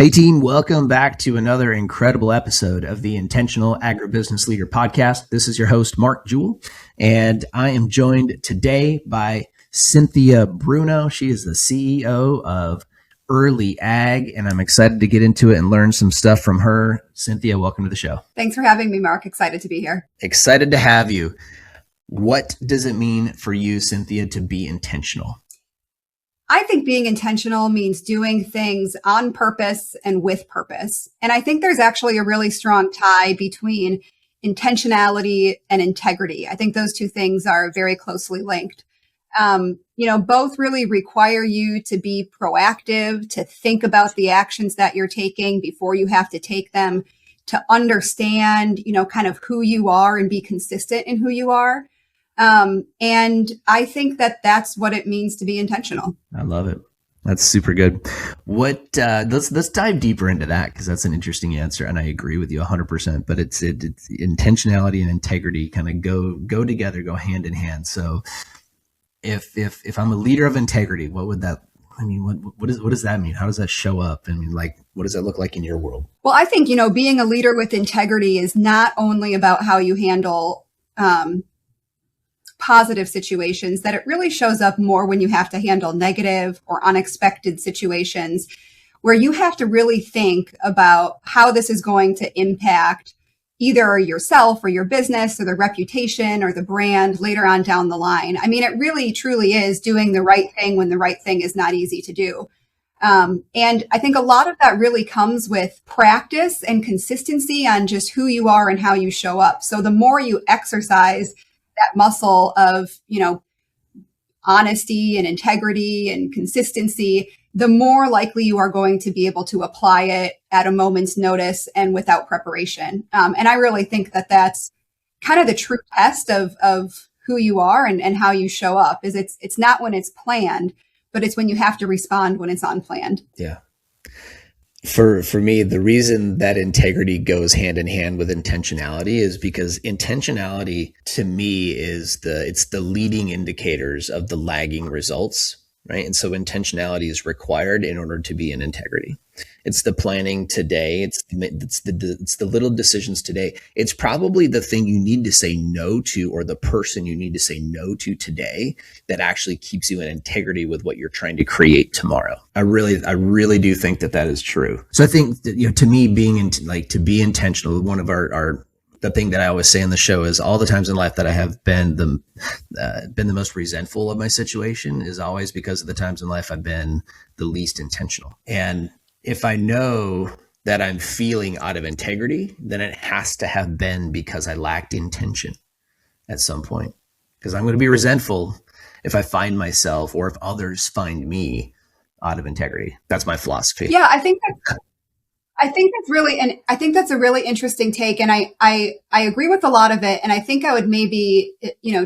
Hey team, welcome back to another incredible episode of the Intentional Agribusiness Leader podcast. This is your host, Mark Jewell, and I am joined today by Cynthia Bruno. She is the CEO of Early Ag, and I'm excited to get into it and learn some stuff from her. Cynthia, welcome to the show. Thanks for having me, Mark. Excited to be here. Excited to have you. What does it mean for you, Cynthia, to be intentional? I think being intentional means doing things on purpose and with purpose. And I think there's actually a really strong tie between intentionality and integrity. I think those two things are very closely linked. Both really require you to be proactive, to think about the actions that you're taking before you have to take them, to understand, kind of who you are and be consistent in who you are. And I think that that's what it means to be intentional. I love it. That's super good. Let's dive deeper into that, because that's an interesting answer, and I agree with you 100%. But it's intentionality and integrity kind of go together, go hand in hand. So if I'm a leader of integrity, what would that? I mean, what does that mean? How does that show up? I mean, what does that look like in your world? Well, I think being a leader with integrity is not only about how you handle positive situations, that it really shows up more when you have to handle negative or unexpected situations where you have to really think about how this is going to impact either yourself or your business or the reputation or the brand later on down the line. I mean, it really truly is doing the right thing when the right thing is not easy to do. And I think a lot of that really comes with practice and consistency on just who you are and how you show up. So the more you exercise that muscle of, honesty and integrity and consistency, the more likely you are going to be able to apply it at a moment's notice and without preparation. And I really think that that's kind of the true test of who you are and how you show up. Is it's not when it's planned, but it's when you have to respond when it's unplanned. Yeah. For me, the reason that integrity goes hand in hand with intentionality is because intentionality to me it's the leading indicators of the lagging results, right? And so intentionality is required in order to be in integrity. It's the planning today. It's the little decisions today. It's probably the thing you need to say no to, or the person you need to say no to today, that actually keeps you in integrity with what you're trying to create tomorrow. I really do think that is true. So I think that, to me, to be intentional, one of the thing that I always say on the show is all the times in life that I have been the most resentful of my situation is always because of the times in life I've been the least intentional. And if I know that I'm feeling out of integrity, then it has to have been because I lacked intention at some point. Because I'm going to be resentful if I find myself, or if others find me, out of integrity. That's my philosophy. Yeah, I think that's a really interesting take. And I agree with a lot of it. And I think I would maybe,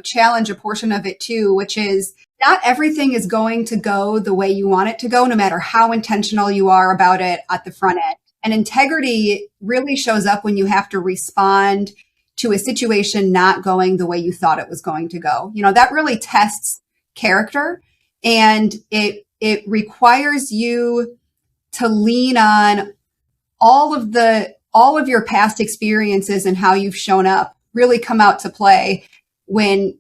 challenge a portion of it too, which is not everything is going to go the way you want it to go, no matter how intentional you are about it at the front end. And integrity really shows up when you have to respond to a situation not going the way you thought it was going to go. That really tests character, and it requires you to lean on all of your past experiences and how you've shown up really come out to play when,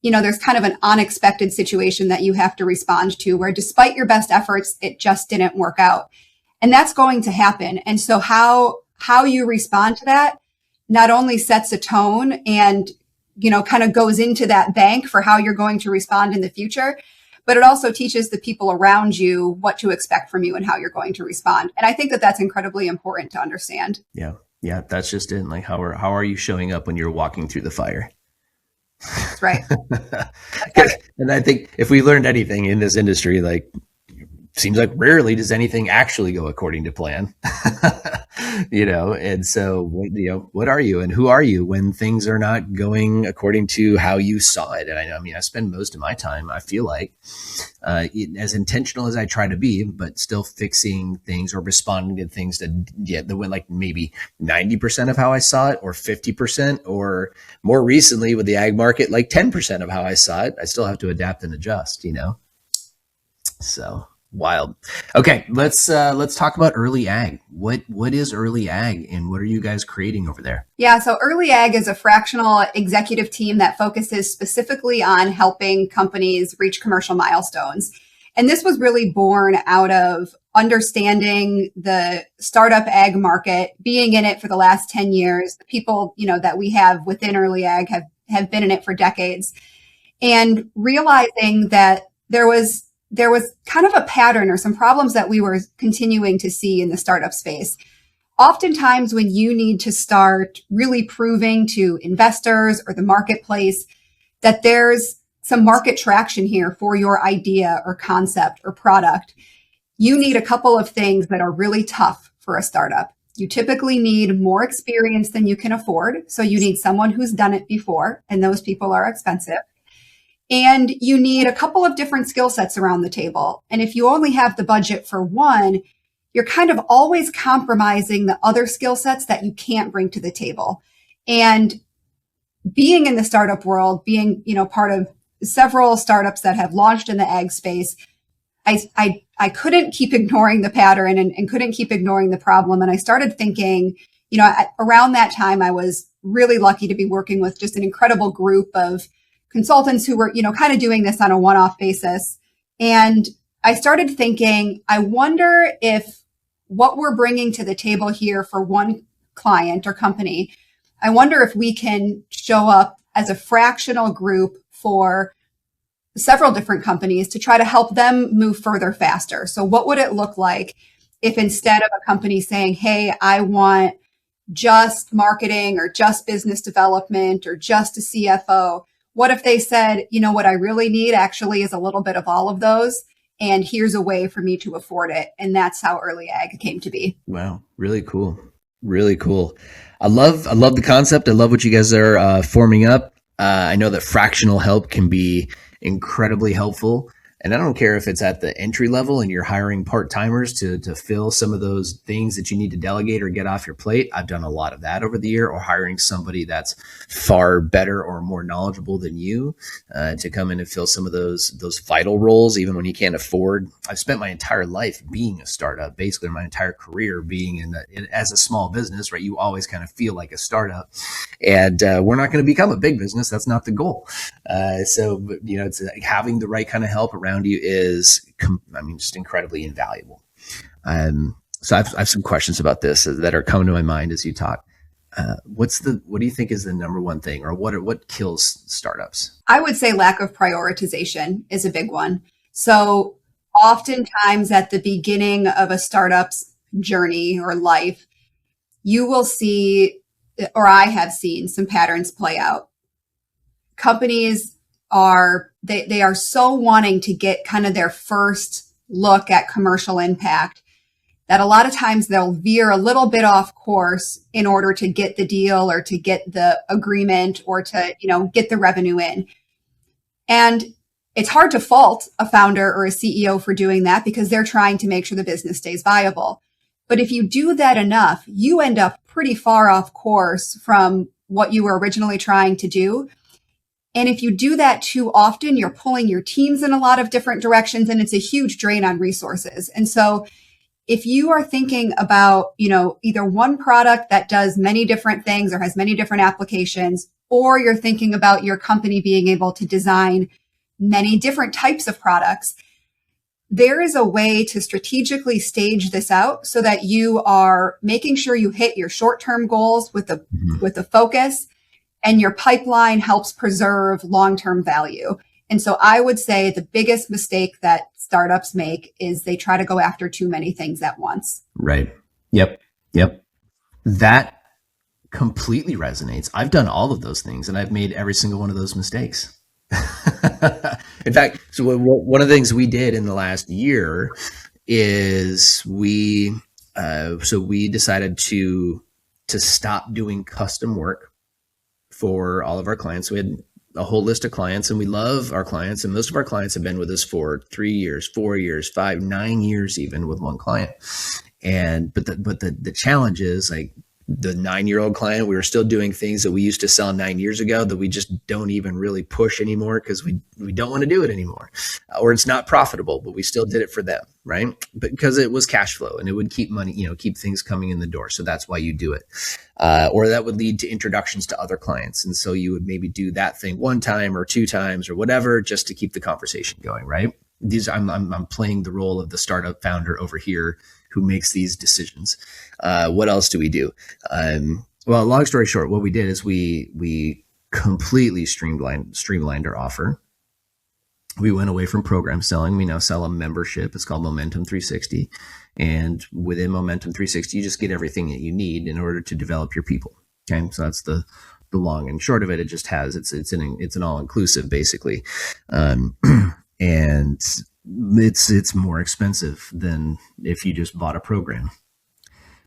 there's kind of an unexpected situation that you have to respond to, where despite your best efforts, it just didn't work out. And that's going to happen. And so how you respond to that not only sets a tone and, kind of goes into that bank for how you're going to respond in the future, but it also teaches the people around you what to expect from you and how you're going to respond. And I think that that's incredibly important to understand. Yeah. That's just it. Like, how are you showing up when you're walking through the fire? That's right. And I think if we learned anything in this industry, seems like rarely does anything actually go according to plan. And so, what are you and who are you when things are not going according to how you saw it? And I spend most of my time, I feel like, as intentional as I try to be, but still fixing things or responding to things that went like maybe 90% of how I saw it, or 50%, or more recently with the ag market, like 10% of how I saw it. I still have to adapt and adjust, So Wild. Okay, let's talk about early ag. What is early ag, and what are you guys creating over there? Yeah, so Early Ag is a fractional executive team that focuses specifically on helping companies reach commercial milestones. And this was really born out of understanding the startup ag market, being in it for the last 10 years. The people, that we have within Early Ag have been in it for decades, and realizing that there was kind of a pattern or some problems that we were continuing to see in the startup space. Oftentimes, when you need to start really proving to investors or the marketplace that there's some market traction here for your idea or concept or product, you need a couple of things that are really tough for a startup. You typically need more experience than you can afford. So you need someone who's done it before, and those people are expensive. And you need a couple of different skill sets around the table. And if you only have the budget for one, you're kind of always compromising the other skill sets that you can't bring to the table. And being in the startup world, being, part of several startups that have launched in the ag space, I couldn't keep ignoring the pattern and couldn't keep ignoring the problem. And I started thinking, around that time, I was really lucky to be working with just an incredible group of consultants who were, kind of doing this on a one-off basis. And I started thinking, I wonder if what we're bringing to the table here for one client or company, I wonder if we can show up as a fractional group for several different companies to try to help them move further faster. So what would it look like if instead of a company saying, hey, I want just marketing or just business development or just a CFO, what if they said, what I really need actually is a little bit of all of those, and here's a way for me to afford it. And that's how Early Ag came to be. Wow, really cool. Really cool. I love the concept. I love what you guys are forming up. I know that fractional help can be incredibly helpful. And I don't care if it's at the entry level and you're hiring part-timers to fill some of those things that you need to delegate or get off your plate. I've done a lot of that over the year, or hiring somebody that's far better or more knowledgeable than you to come in and fill some of those vital roles, even when you can't afford. I've spent my entire life being a startup, basically my entire career being as a small business, right? You always kind of feel like a startup, and we're not going to become a big business. That's not the goal. So it's having the right kind of help around you is, just incredibly invaluable. So I have some questions about this that are coming to my mind as you talk. What do you think is the number one thing, or what kills startups? I would say lack of prioritization is a big one. So oftentimes at the beginning of a startup's journey or life, you will see, or I have seen some patterns play out. Companies they are so wanting to get kind of their first look at commercial impact that a lot of times they'll veer a little bit off course in order to get the deal or to get the agreement or to, get the revenue in. And it's hard to fault a founder or a CEO for doing that because they're trying to make sure the business stays viable. But if you do that enough, you end up pretty far off course from what you were originally trying to do. And if you do that too often, you're pulling your teams in a lot of different directions, and it's a huge drain on resources. And so if you are thinking about, either one product that does many different things or has many different applications, or you're thinking about your company being able to design many different types of products, there is a way to strategically stage this out so that you are making sure you hit your short-term goals with the focus, and your pipeline helps preserve long-term value. And so I would say the biggest mistake that startups make is they try to go after too many things at once. Right. Yep. That completely resonates. I've done all of those things, and I've made every single one of those mistakes. In fact, so one of the things we did in the last year is we decided to stop doing custom work for all of our clients. We had a whole list of clients, and we love our clients, and most of our clients have been with us for 3 years, 4 years, 5, 9 years, even with one client. But the challenge is, like, the 9-year-old client, we were still doing things that we used to sell 9 years ago that we just don't even really push anymore because we don't want to do it anymore, or it's not profitable, but we still did it for them, right? But because it was cash flow and it would keep money, keep things coming in the door. So that's why you do it. Or that would lead to introductions to other clients. And so you would maybe do that thing one time or two times or whatever, just to keep the conversation going, right? I'm playing the role of the startup founder over here who makes these decisions. What else do we do? Well, long story short, what we did is we completely streamlined our offer. We went away from program selling. We now sell a membership. It's called Momentum 360. And within Momentum 360, you just get everything that you need in order to develop your people. Okay. So that's the long and short of it. It just has, it's an all inclusive basically. And it's more expensive than if you just bought a program.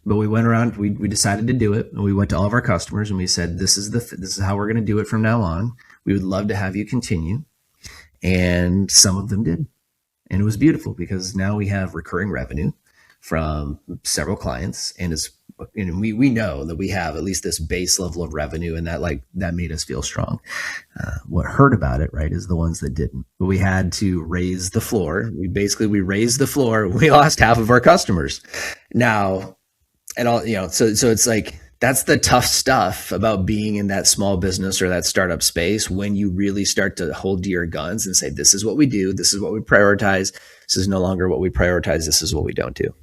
But we went around, we decided to do it, and we went to all of our customers and we said, this is how we're going to do it from now on. We would love to have you continue. And some of them did. And it was beautiful because now we have recurring revenue from several clients, and we know that we have at least this base level of revenue, and that made us feel strong. What hurt about it, right, is the ones that didn't. But we had to raise the floor. We raised the floor. We lost half of our customers. Now, and all, so it's like, that's the tough stuff about being in that small business or that startup space, when you really start to hold to your guns and say, this is what we do. This is what we prioritize. This is no longer what we prioritize. This is what we don't do.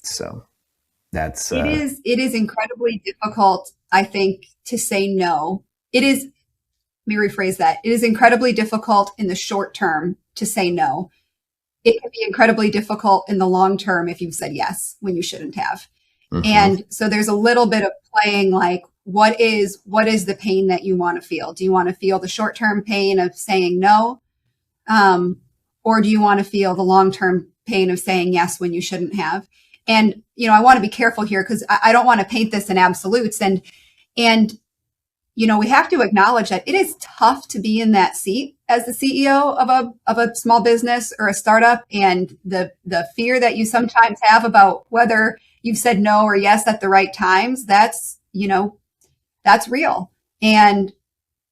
So that's, it is incredibly difficult, I think, to say no. Let me rephrase that. It is incredibly difficult in the short term to say no. It can be incredibly difficult in the long term if you've said yes when you shouldn't have. Mm-hmm. And so there's a little bit of playing like, what is the pain that you want to feel? Do you want to feel the short-term pain of saying no? Or do you want to feel the long-term pain of saying yes when you shouldn't have? And, I want to be careful here because I don't want to paint this in absolutes. And, we have to acknowledge that it is tough to be in that seat as the CEO of a small business or a startup. And the fear that you sometimes have about whether you've said no or yes at the right times, that's real. And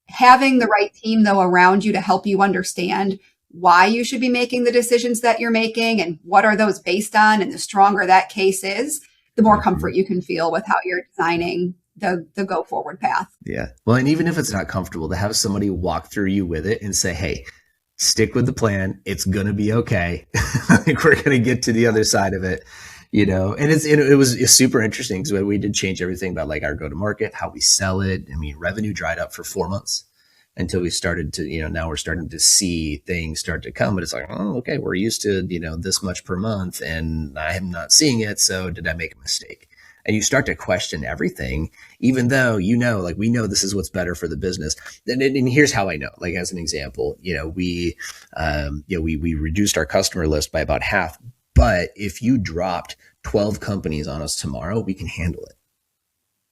having the right team, though, around you to help you understand why you should be making the decisions that you're making and what are those based on, and the stronger that case is, the more comfort you can feel with how you're designing the go forward path. Yeah. Well, and even if it's not comfortable, to have somebody walk through you with it and say, hey, stick with the plan. It's going to be okay. We're going to get to the other side of it. And it was super interesting because we did change everything about like our go-to-market, how we sell it. I mean, revenue dried up for 4 months until we started to, now we're starting to see things start to come, but it's like, oh, okay, we're used to, this much per month and I am not seeing it. So did I make a mistake? And you start to question everything, even though, we know this is what's better for the business. And here's how I know, like, as an example, we reduced our customer list by about half. But if you dropped 12 companies on us tomorrow, we can handle it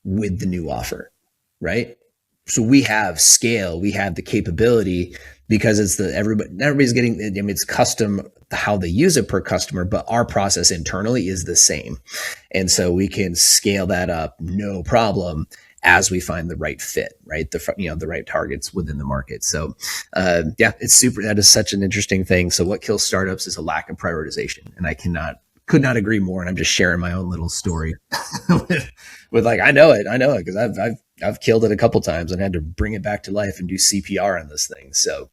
with the new offer, right? So we have scale, we have the capability, because it's everybody's getting, it's custom how they use it per customer, but our process internally is the same. And so we can scale that up, no problem, as we find the right fit, right? The right targets within the market. So, it's super, that is such an interesting thing. So what kills startups is a lack of prioritization. And I could not agree more. And I'm just sharing my own little story with like, I know it because I've killed it a couple times and had to bring it back to life and do CPR on this thing. So,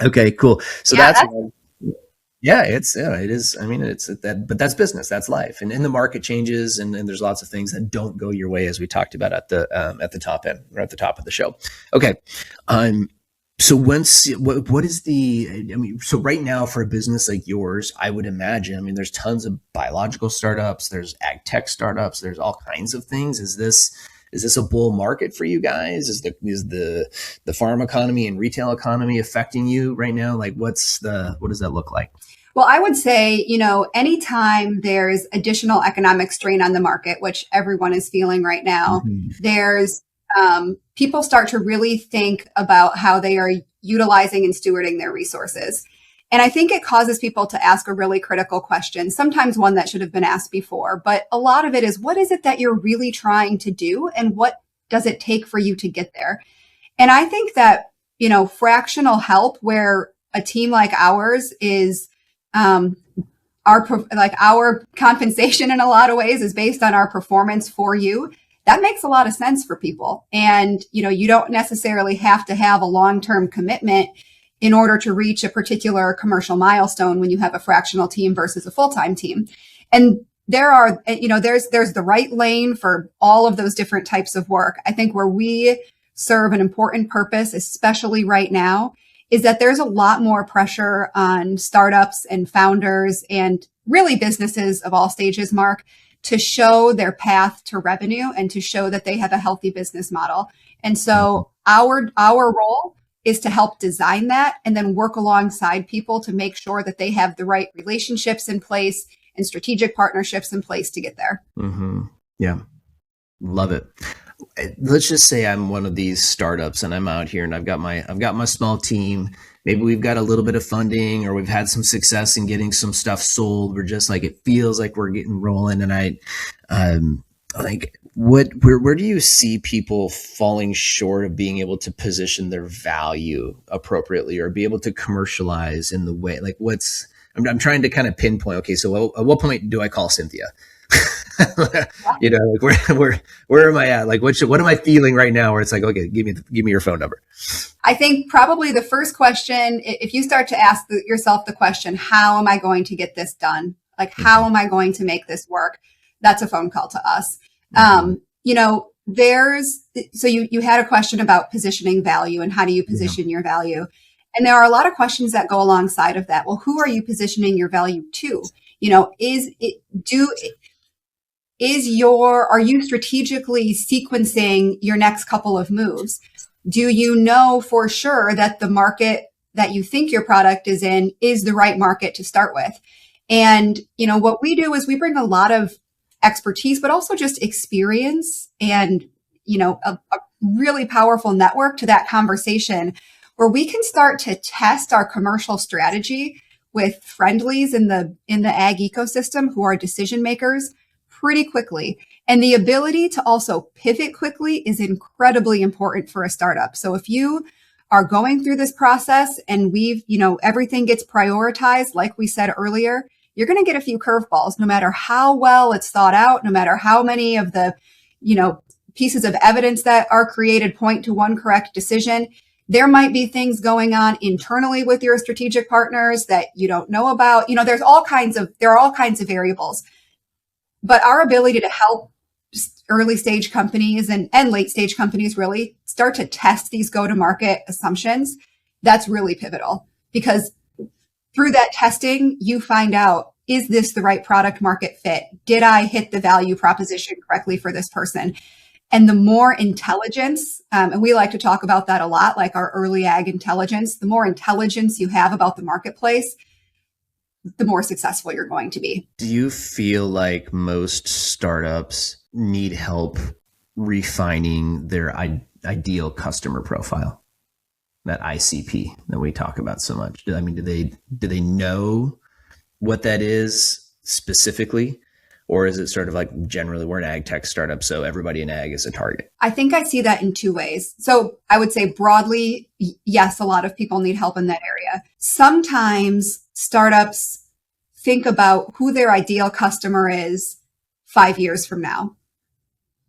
okay, cool. So it is. I mean, it's that, but that's business, that's life. And the market changes and there's lots of things that don't go your way, as we talked about at the top end or at the top of the show. Okay. So what is so right now for a business like yours, I would imagine, there's tons of biological startups, there's ag tech startups, there's all kinds of things. Is this a bull market for you guys? Is the farm economy and retail economy affecting you right now? Like what does that look like? Well, I would say, anytime there's additional economic strain on the market, which everyone is feeling right now, there's people start to really think about how they are utilizing and stewarding their resources. And I think it causes people to ask a really critical question, sometimes one that should have been asked before. But a lot of it is, what is it that you're really trying to do? And what does it take for you to get there? And I think that, fractional help, where a team like ours is, our compensation in a lot of ways is based on our performance for you. That makes a lot of sense for people. And, you don't necessarily have to have a long-term commitment in order to reach a particular commercial milestone when you have a fractional team versus a full-time team. And there's the right lane for all of those different types of work. I think where we serve an important purpose, especially right now, is that there's a lot more pressure on startups and founders and really businesses of all stages, Mark, to show their path to revenue and to show that they have a healthy business model. And so our role is to help design that and then work alongside people to make sure that they have the right relationships in place and strategic partnerships in place to get there. Mm-hmm. Yeah. Love it. Let's just say I'm one of these startups and I'm out here and I've got my small team. Maybe we've got a little bit of funding or we've had some success in getting some stuff sold. We're just like, it feels like we're getting rolling. And where do you see people falling short of being able to position their value appropriately or be able to commercialize in the way, like I'm trying to kind of pinpoint, okay, so at what point do I call Cynthia? Where am I at? Like, what am I feeling right now where it's like, okay, give me your phone number. I think probably the first question, if you start to ask yourself the question, how am I going to get this done? Like, how am I going to make this work? That's a phone call to us. You had a question about positioning value and how do you position your value? And there are a lot of questions that go alongside of that. Well, who are you positioning your value to? Are you strategically sequencing your next couple of moves? Do you know for sure that the market that you think your product is in is the right market to start with? And, what we do is we bring a lot of expertise, but also just experience and, a really powerful network to that conversation where we can start to test our commercial strategy with friendlies in the ag ecosystem who are decision makers pretty quickly. And the ability to also pivot quickly is incredibly important for a startup. So if you are going through this process and everything gets prioritized, like we said earlier, you're going to get a few curveballs, no matter how well it's thought out, no matter how many of the, pieces of evidence that are created point to one correct decision. There might be things going on internally with your strategic partners that you don't know about. There are all kinds of variables. But our ability to help early stage companies and late stage companies really start to test these go-to-market assumptions, that's really pivotal, because through that testing, you find out, is this the right product market fit? Did I hit the value proposition correctly for this person? And the more intelligence, and we like to talk about that a lot, like our early ag intelligence, the more intelligence you have about the marketplace, the more successful you're going to be. Do you feel like most startups need help refining their ideal customer profile, that ICP that we talk about so much? I mean, do they know what that is specifically? Or is it sort of like generally we're an ag tech startup, so everybody in ag is a target? I think I see that in two ways. So I would say broadly, yes, a lot of people need help in that area. Sometimes startups think about who their ideal customer is 5 years from now,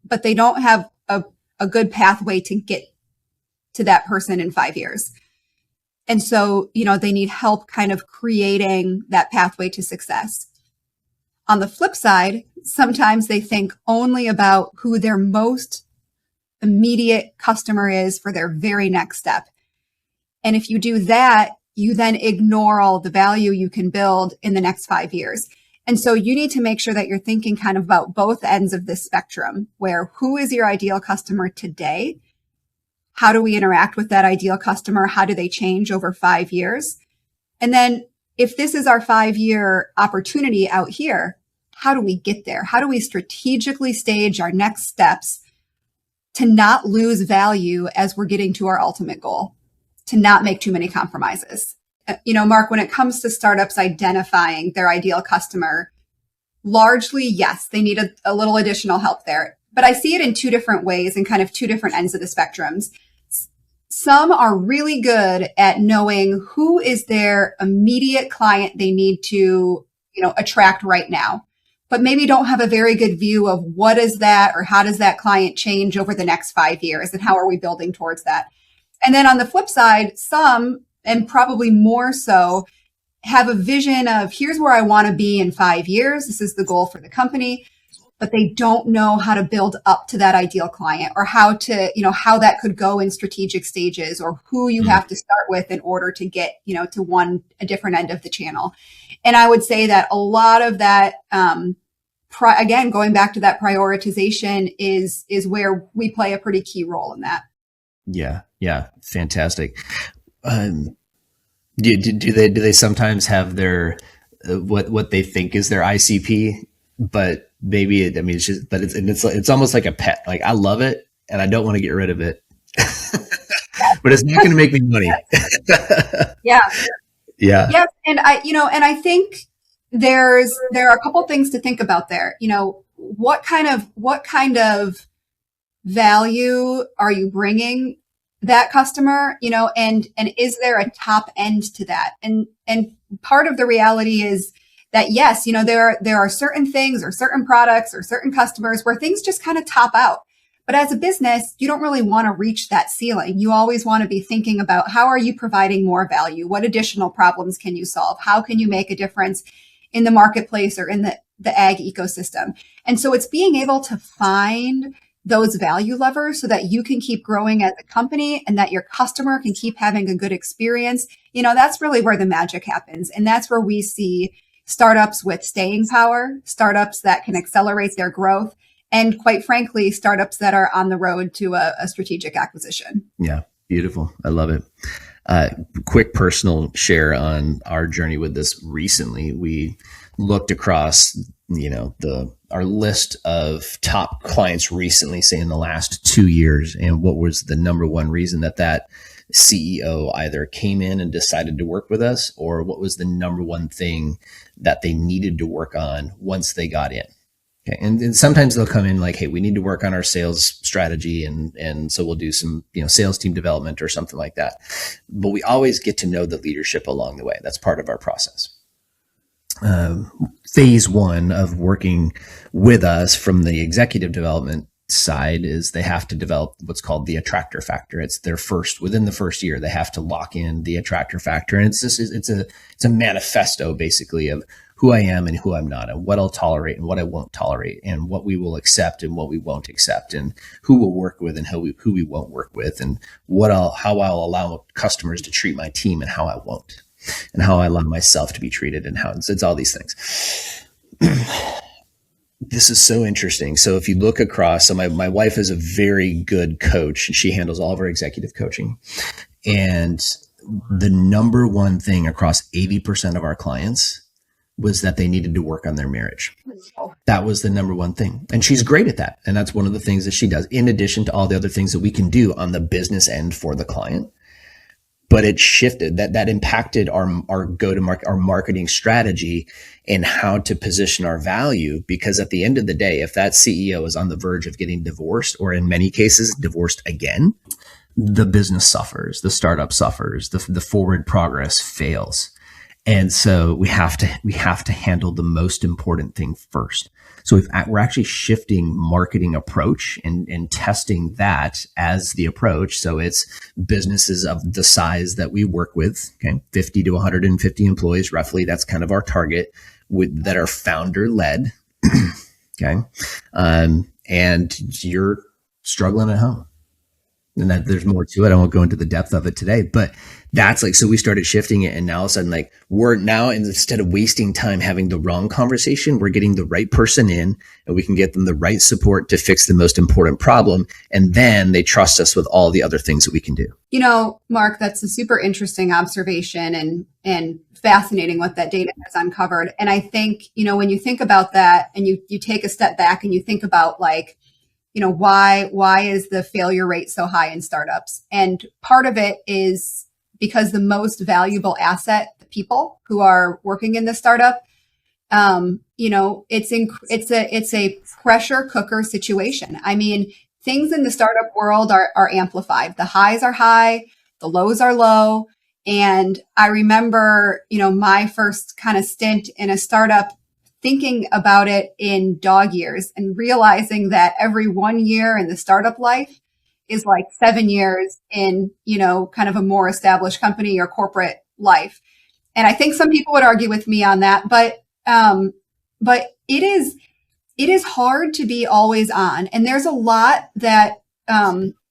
but they don't have a good pathway to get to that person in 5 years. And so, they need help kind of creating that pathway to success. On the flip side, sometimes they think only about who their most immediate customer is for their very next step. And if you do that, you then ignore all the value you can build in the next 5 years. And so you need to make sure that you're thinking kind of about both ends of this spectrum, where who is your ideal customer today? How do we interact with that ideal customer? How do they change over 5 years? And then if this is our 5-year opportunity out here, how do we get there? How do we strategically stage our next steps to not lose value as we're getting to our ultimate goal, to not make too many compromises? Mark, when it comes to startups identifying their ideal customer, largely, yes, they need a little additional help there. But I see it in two different ways and kind of two different ends of the spectrums. Some are really good at knowing who is their immediate client they need to, attract right now, but maybe don't have a very good view of what is that or how does that client change over the next 5 years and how are we building towards that. And then on the flip side, some, and probably more so, have a vision of here's where I want to be in 5 years. This is the goal for the company, but they don't know how to build up to that ideal client or how to, how that could go in strategic stages or who you have to start with in order to get, to a different end of the channel. And I would say that a lot of that, again, going back to that prioritization is where we play a pretty key role in that. Yeah. Yeah. Fantastic. Do they sometimes have their, what they think is their ICP, but maybe it's just, but it's almost like a pet. Like I love it and I don't want to get rid of it, but it's not going to make me money. Yeah. Yeah. Yep. And I think there are a couple things to think about there. What kind of value are you bringing that customer, and is there a top end to that? And part of the reality is that, yes, there are certain things or certain products or certain customers where things just kind of top out. But as a business, you don't really want to reach that ceiling. You always want to be thinking about how are you providing more value? What additional problems can you solve? How can you make a difference in the marketplace or in the ag ecosystem? And so it's being able to find those value levers so that you can keep growing as a company and that your customer can keep having a good experience. That's really where the magic happens. And that's where we see startups with staying power, startups that can accelerate their growth, and quite frankly, startups that are on the road to a strategic acquisition. Yeah. Beautiful. I love it. Quick personal share on our journey with this recently. We looked across, our list of top clients recently, say in the last 2 years, and what was the number one reason that CEO either came in and decided to work with us, or what was the number one thing that they needed to work on once they got in. Okay. And sometimes they'll come in like, hey, we need to work on our sales strategy. And so we'll do some, sales team development or something like that. But we always get to know the leadership along the way. That's part of our process. Phase one of working with us from the executive development side is they have to develop what's called the attractor factor. It's within the first year, they have to lock in the attractor factor. And it's a manifesto basically of who I am and who I'm not, and what I'll tolerate and what I won't tolerate, and what we will accept and what we won't accept, and who we'll work with and who we won't work with, and how I'll allow customers to treat my team and how I won't, and how I allow myself to be treated and how it's all these things. This is so interesting. So if you look across, so my wife is a very good coach and she handles all of our executive coaching. And the number one thing across 80% of our clients was that they needed to work on their marriage. That was the number one thing. And she's great at that. And that's one of the things that she does, in addition to all the other things that we can do on the business end for the client. But it shifted, that impacted our go-to-market, our marketing strategy, and how to position our value. Because at the end of the day, if that CEO is on the verge of getting divorced, or in many cases divorced again, the business suffers, the startup suffers, the forward progress fails. And so we have to handle the most important thing first. So we're actually shifting marketing approach and testing that as the approach. So it's businesses of the size that we work with, okay, 50 to 150 employees, roughly. That's kind of our target, that are founder led. Okay. And you're struggling at home. And that there's more to it. I won't go into the depth of it today, but that's like, so we started shifting it. And now all of a sudden, like, we're now, instead of wasting time having the wrong conversation, we're getting the right person in, and we can get them the right support to fix the most important problem. And then they trust us with all the other things that we can do. Mark, that's a super interesting observation and fascinating what that data has uncovered. And I think, when you think about that and you take a step back and you think about like, why is the failure rate so high in startups? And part of it is because the most valuable asset, the people who are working in the startup, it's a pressure cooker situation. I mean, things in the startup world are amplified. The highs are high, the lows are low. And I remember, my first kind of stint in a startup, thinking about it in dog years and realizing that every 1 year in the startup life is like 7 years in, kind of a more established company or corporate life. And I think some people would argue with me on that, but it is hard to be always on. And there's a lot that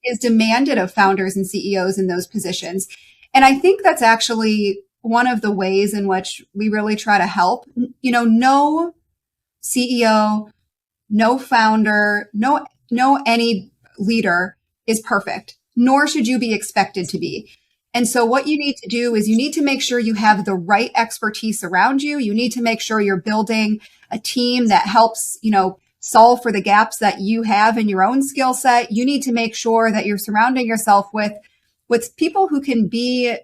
is demanded of founders and CEOs in those positions. And I think that's actually one of the ways in which we really try to help. No CEO, no founder, no any leader is perfect, nor should you be expected to be. And so what you need to do is you need to make sure you have the right expertise around you. You need to make sure you're building a team that helps, solve for the gaps that you have in your own skill set. You need to make sure that you're surrounding yourself with people who can be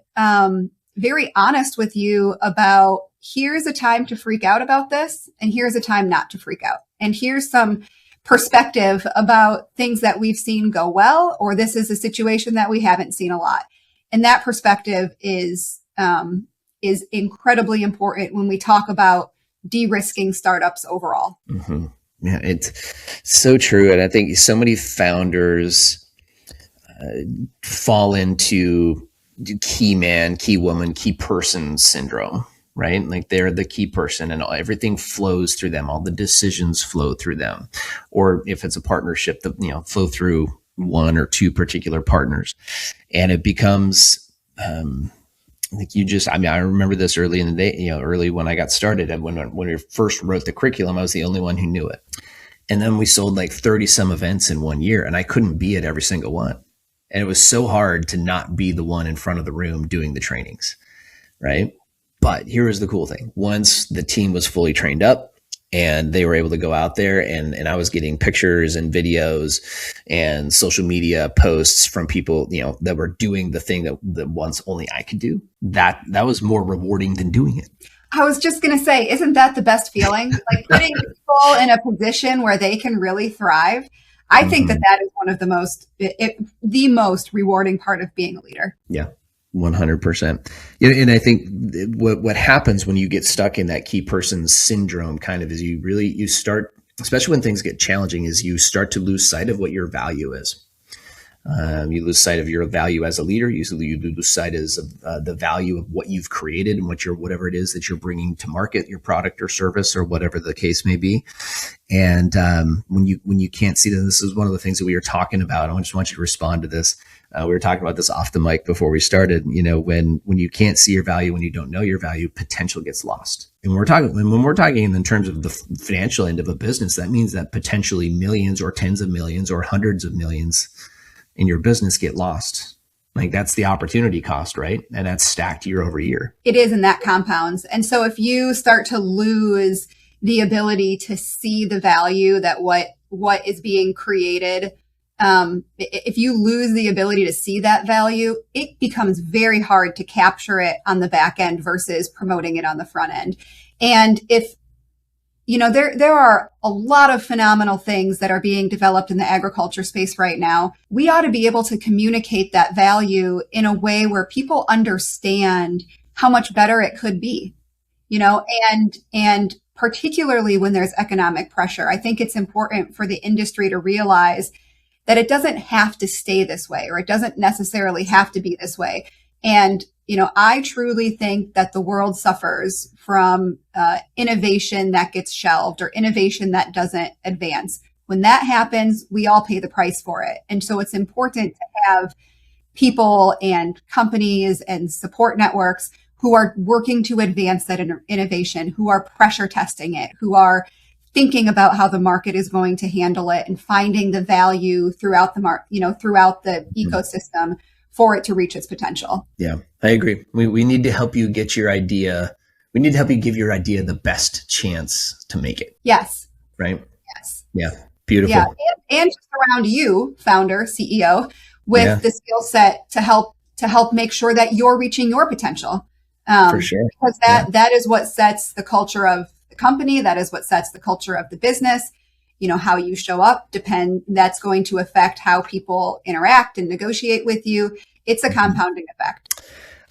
very honest with you about, here's a time to freak out about this, and here's a time not to freak out. And here's some perspective about things that we've seen go well, or this is a situation that we haven't seen a lot. And that perspective is incredibly important when we talk about de-risking startups overall. Mm-hmm. Yeah, it's so true. And I think so many founders fall into key man, key woman, key person syndrome, right? Like they're the key person and everything flows through them. All the decisions flow through them. Or if it's a partnership, flow through one or two particular partners. And it becomes, I remember this early in the day, early when I got started, and when we first wrote the curriculum, I was the only one who knew it. And then we sold like 30 some events in 1 year, and I couldn't be at every single one. And it was so hard to not be the one in front of the room doing the trainings, right? But here was the cool thing. Once the team was fully trained up and they were able to go out there, and I was getting pictures and videos and social media posts from people, that were doing the thing that once only I could do, that was more rewarding than doing it. I was just going to say, isn't that the best feeling? Like putting people in a position where they can really thrive. I think that is one of the most rewarding part of being a leader. Yeah, 100%. And I think what happens when you get stuck in that key person syndrome kind of is you start, especially when things get challenging, is you start to lose sight of what your value is. You lose sight of your value as a leader. You lose sight of the value of what you've created and whatever it is that you're bringing to market, your product or service or whatever the case may be. And when you can't see that, this is one of the things that we were talking about. I just want you to respond to this. We were talking about this off the mic before we started. When you can't see your value, when you don't know your value, potential gets lost. And when we're talking in terms of the financial end of a business, that means that potentially millions or tens of millions or hundreds of millions in your business get lost. Like that's the opportunity cost, right? And that's stacked year over year. It is, and that compounds. And so if you start to lose the ability to see the value that what is being created, if you lose the ability to see that value, it becomes very hard to capture it on the back end versus promoting it on the front end. And if there are a lot of phenomenal things that are being developed in the agriculture space right now. We ought to be able to communicate that value in a way where people understand how much better it could be, and particularly when there's economic pressure. I think it's important for the industry to realize that it doesn't have to stay this way, or it doesn't necessarily have to be this way. And I truly think that the world suffers from innovation that gets shelved or innovation that doesn't advance. When that happens, we all pay the price for it. And so it's important to have people and companies and support networks who are working to advance that innovation, who are pressure testing it, who are thinking about how the market is going to handle it and finding the value throughout throughout the ecosystem for it to reach its potential. Yeah, I agree. We need to help you get your idea. We need to help you give your idea the best chance to make it. Yes. Right? Yes. Yeah. Beautiful. Yeah. And just around you, founder, CEO, with the skill set to help to help make sure that you're reaching your potential. For sure. Because that is what sets the culture of the company. That is what sets the culture of the business. How you show up that's going to affect how people interact and negotiate with you. It's a compounding effect.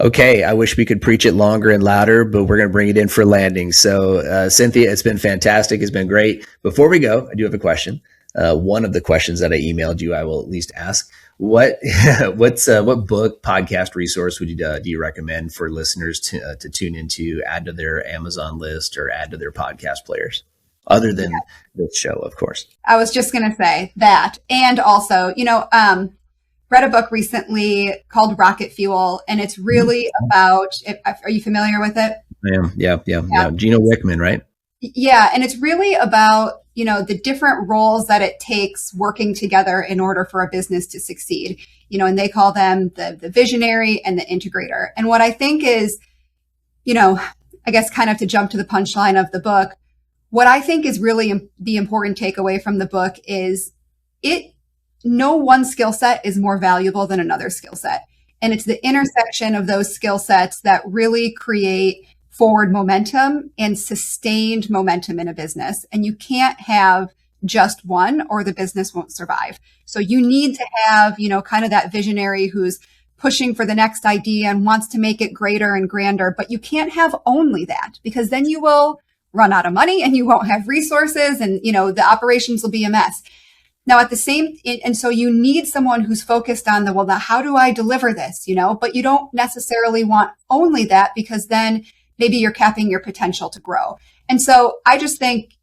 Okay, I wish we could preach it longer and louder, but we're going to bring it in for landing. So, Cynthia, it's been fantastic. It's been great. Before we go, I do have a question. One of the questions that I emailed you, I will at least ask. What book, podcast, resource do you recommend for listeners to tune into, add to their Amazon list, or add to their podcast players, other than this show, of course? I was just going to say that, and also, read a book recently called Rocket Fuel, and it's really about. Are you familiar with it? I am. Yeah. Gino Wickman, right? Yeah, and it's really about the different roles that it takes working together in order for a business to succeed. And they call them the visionary and the integrator. And what I think is, I guess kind of to jump to the punchline of the book, what I think is really the important takeaway from the book is no one skill set is more valuable than another skill set. And it's the intersection of those skill sets that really create forward momentum and sustained momentum in a business. And you can't have just one or the business won't survive. So you need to have, kind of that visionary who's pushing for the next idea and wants to make it greater and grander. But you can't have only that, because then you will run out of money and you won't have resources, and, the operations will be a mess. Now and so you need someone who's focused on now how do I deliver this, but you don't necessarily want only that, because then maybe you're capping your potential to grow. And so I just think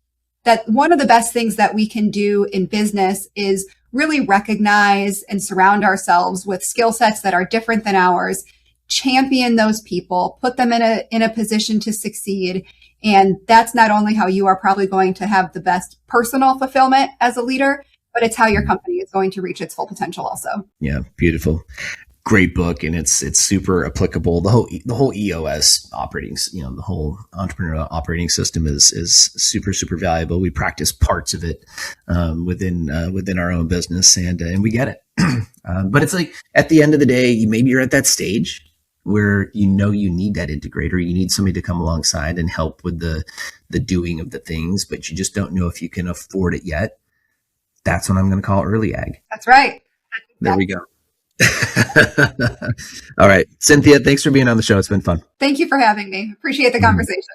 that one of the best things that we can do in business is really recognize and surround ourselves with skill sets that are different than ours, champion those people, put them in a position to succeed. And that's not only how you are probably going to have the best personal fulfillment as a leader, but it's how your company is going to reach its full potential also. Yeah, beautiful. Great book, and it's super applicable. The whole EOS operating, the whole entrepreneurial operating system is super valuable. We practice parts of it within our own business, and we get it. But it's like at the end of the day, maybe you're at that stage where you need that integrator, you need somebody to come alongside and help with the doing of the things, but you just don't know if you can afford it yet. That's what I'm going to call early ag. That's right. There we go. All right. Cynthia, thanks for being on the show. It's been fun. Thank you for having me. Appreciate the conversation.